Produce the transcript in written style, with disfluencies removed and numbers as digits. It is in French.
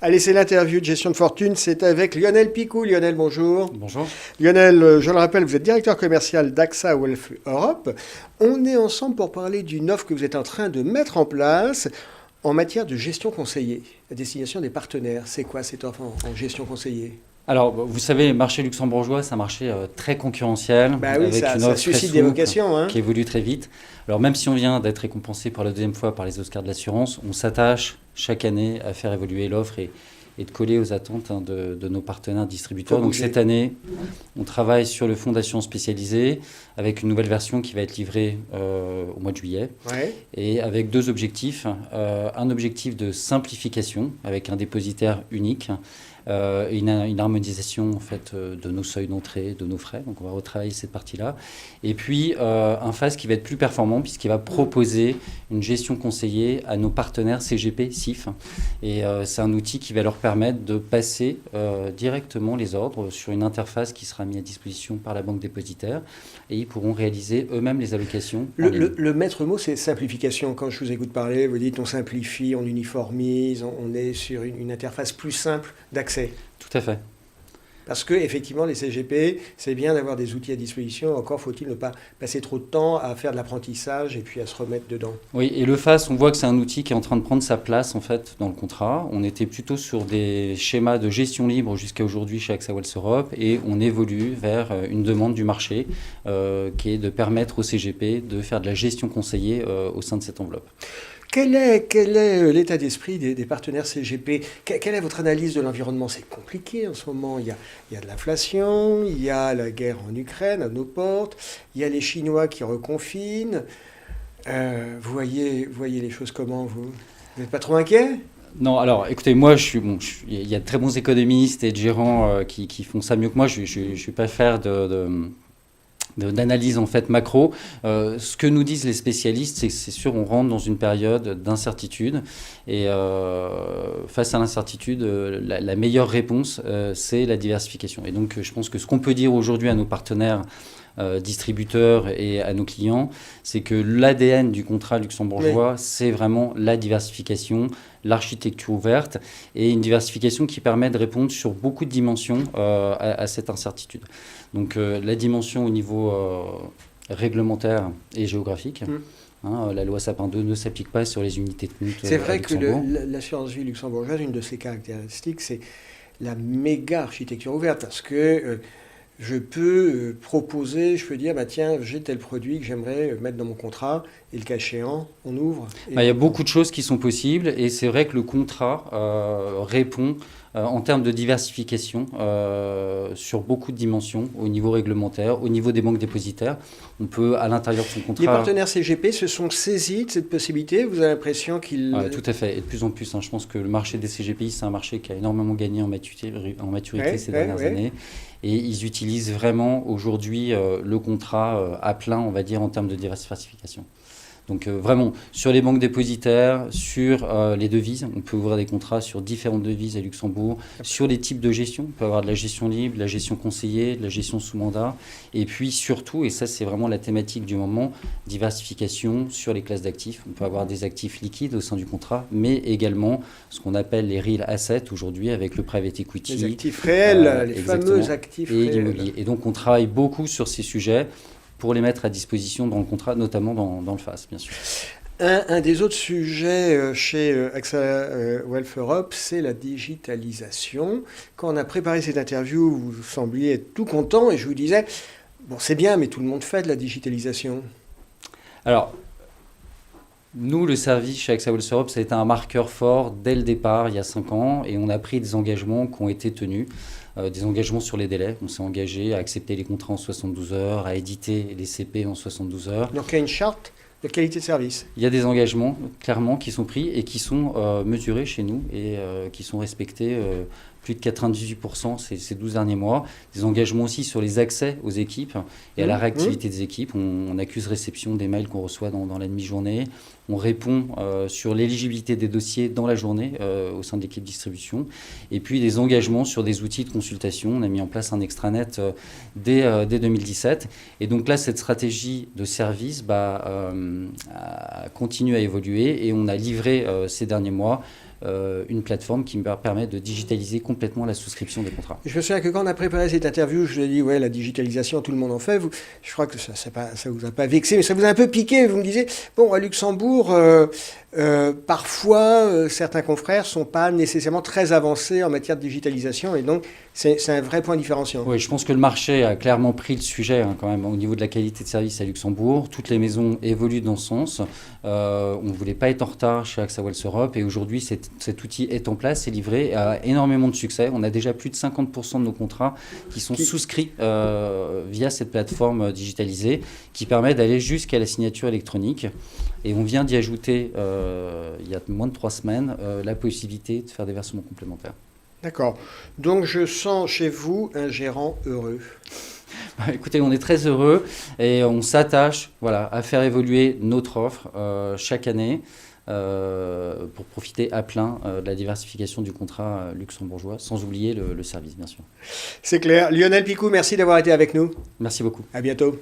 Allez, c'est l'interview de gestion de fortune, c'est avec Lionel Picou. Lionel, bonjour. Bonjour. Lionel, je le rappelle, vous êtes directeur commercial d'AXA Wealth Europe. On est ensemble pour parler d'une offre que vous êtes en train de mettre en place en matière de gestion conseillée, à destination des partenaires. C'est quoi cette offre en gestion conseillée ? Alors, vous savez, le marché luxembourgeois, c'est un marché très concurrentiel, Bah oui, avec ça une offre très suscite des souple, vocations, hein. qui évolue très vite. Alors, même si on vient d'être récompensé pour la deuxième fois par les Oscars de l'assurance, on s'attache chaque année à faire évoluer l'offre et de coller aux attentes de nos partenaires distributeurs. Donc cette année, on travaille sur le fonds d'assurance spécialisé avec une nouvelle version qui va être livrée au mois de juillet. Ouais. Et avec deux objectifs. Un objectif de simplification avec un dépositaire unique. Une harmonisation en fait, de nos seuils d'entrée, de nos frais. Donc on va retravailler cette partie-là. Et puis un phase qui va être plus performant puisqu'il va proposer une gestion conseillée à nos partenaires CGP, SIF. Et c'est un outil qui va leur permettre de passer directement les ordres sur une interface qui sera mise à disposition par la banque dépositaire. Et ils pourront réaliser eux-mêmes les allocations. Le maître mot, c'est simplification. Quand je vous écoute parler, vous dites on simplifie, on uniformise, on est sur une interface plus simple d'accès. Tout à fait. Parce que effectivement, les CGP, c'est bien d'avoir des outils à disposition. Encore faut-il ne pas passer trop de temps à faire de l'apprentissage et puis à se remettre dedans. Oui, et le FAS, on voit que c'est un outil qui est en train de prendre sa place en fait dans le contrat. On était plutôt sur des schémas de gestion libre jusqu'à aujourd'hui chez AXA Wealth Europe et on évolue vers une demande du marché qui est de permettre au CGP de faire de la gestion conseillée au sein de cette enveloppe. Quel est l'état d'esprit des partenaires CGP ? Quelle est votre analyse de l'environnement ? C'est compliqué en ce moment. Il y a de l'inflation, il y a la guerre en Ukraine à nos portes, il y a les Chinois qui reconfinent. Vous voyez les choses comment, vous ? Vous n'êtes pas trop inquiet ? Non, alors écoutez, moi, il y a de très bons économistes et de gérants qui font ça mieux que moi. Je ne suis pas faire d'analyse en fait macro. Ce que nous disent les spécialistes, c'est que c'est sûr, on rentre dans une période d'incertitude et face à l'incertitude, la meilleure réponse, c'est la diversification. Et donc, je pense que ce qu'on peut dire aujourd'hui à nos partenaires distributeurs et à nos clients, c'est que l'ADN du contrat luxembourgeois, c'est vraiment la diversification, l'architecture ouverte et une diversification qui permet de répondre sur beaucoup de dimensions à cette incertitude. Donc la dimension au niveau réglementaire et géographique. La loi Sapin 2 ne s'applique pas sur les unités de compte. C'est vrai que l'assurance vie luxembourgeoise, une de ses caractéristiques, c'est la méga architecture ouverte parce que je peux proposer, je peux dire, tiens, j'ai tel produit que j'aimerais mettre dans mon contrat, et le cas échéant, on ouvre. Il y a beaucoup de choses qui sont possibles, et c'est vrai que le contrat répond en termes de diversification sur beaucoup de dimensions, au niveau réglementaire, au niveau des banques dépositaires. On peut, à l'intérieur de son contrat... Les partenaires CGP se sont saisis de cette possibilité. Vous avez l'impression qu'ils... Tout à fait, et de plus en plus. Je pense que le marché des CGPI, c'est un marché qui a énormément gagné en maturité ces dernières années. Et ils utilisent vraiment aujourd'hui le contrat à plein, on va dire, en termes de diversification. Donc vraiment, sur les banques dépositaires, sur les devises, on peut ouvrir des contrats sur différentes devises à Luxembourg, sur les types de gestion, on peut avoir de la gestion libre, de la gestion conseillée, de la gestion sous mandat, et puis surtout, et ça c'est vraiment la thématique du moment, diversification sur les classes d'actifs. On peut avoir des actifs liquides au sein du contrat, mais également ce qu'on appelle les real assets aujourd'hui avec le private equity. Les actifs réels, les fameux actifs réels. Et l'immobilier. Et donc on travaille beaucoup sur ces sujets pour les mettre à disposition dans le contrat, notamment dans le FAS, bien sûr. Un des autres sujets chez AXA Wealth Europe, c'est la digitalisation. Quand on a préparé cette interview, vous sembliez être tout content et je vous disais, bon, c'est bien, mais tout le monde fait de la digitalisation. Alors, nous, le service chez AXA Wealth Europe, ça a été un marqueur fort dès le départ, il y a 5 ans, et on a pris des engagements qui ont été tenus. Des engagements sur les délais. On s'est engagé à accepter les contrats en 72 heures, à éditer les CP en 72 heures. Donc il y a une charte de qualité de service. Il y a des engagements, clairement, qui sont pris et qui sont mesurés chez nous et qui sont respectés plus de 98% ces 12 derniers mois. Des engagements aussi sur les accès aux équipes et à la réactivité des équipes. On accuse réception des mails qu'on reçoit dans la demi-journée. On répond sur l'éligibilité des dossiers dans la journée au sein de l'équipe distribution. Et puis des engagements sur des outils de consultation. On a mis en place un extranet dès 2017. Et donc là, cette stratégie de service continue à évoluer et on a livré ces derniers mois une plateforme qui me permet de digitaliser complètement la souscription des contrats. Je me souviens que quand on a préparé cette interview, je lui ai dit, ouais, la digitalisation, tout le monde en fait. Je crois que ça vous a pas vexé, mais ça vous a un peu piqué. Vous me disiez, bon, à Luxembourg, parfois, certains confrères ne sont pas nécessairement très avancés en matière de digitalisation, et donc c'est un vrai point différenciant. Oui, je pense que le marché a clairement pris le sujet quand même au niveau de la qualité de service à Luxembourg. Toutes les maisons évoluent dans ce sens. On ne voulait pas être en retard chez AXA Wealth Europe, et aujourd'hui cet outil est en place, est livré, et a énormément de succès. On a déjà plus de 50% de nos contrats qui sont souscrits via cette plateforme digitalisée qui permet d'aller jusqu'à la signature électronique. Et on vient d'y ajouter, il y a moins de 3 semaines, la possibilité de faire des versements complémentaires. D'accord. Donc je sens chez vous un gérant heureux. Écoutez, on est très heureux et on s'attache à faire évoluer notre offre chaque année pour profiter à plein de la diversification du contrat luxembourgeois, sans oublier le service, bien sûr. C'est clair. Lionel Picou, merci d'avoir été avec nous. Merci beaucoup. À bientôt.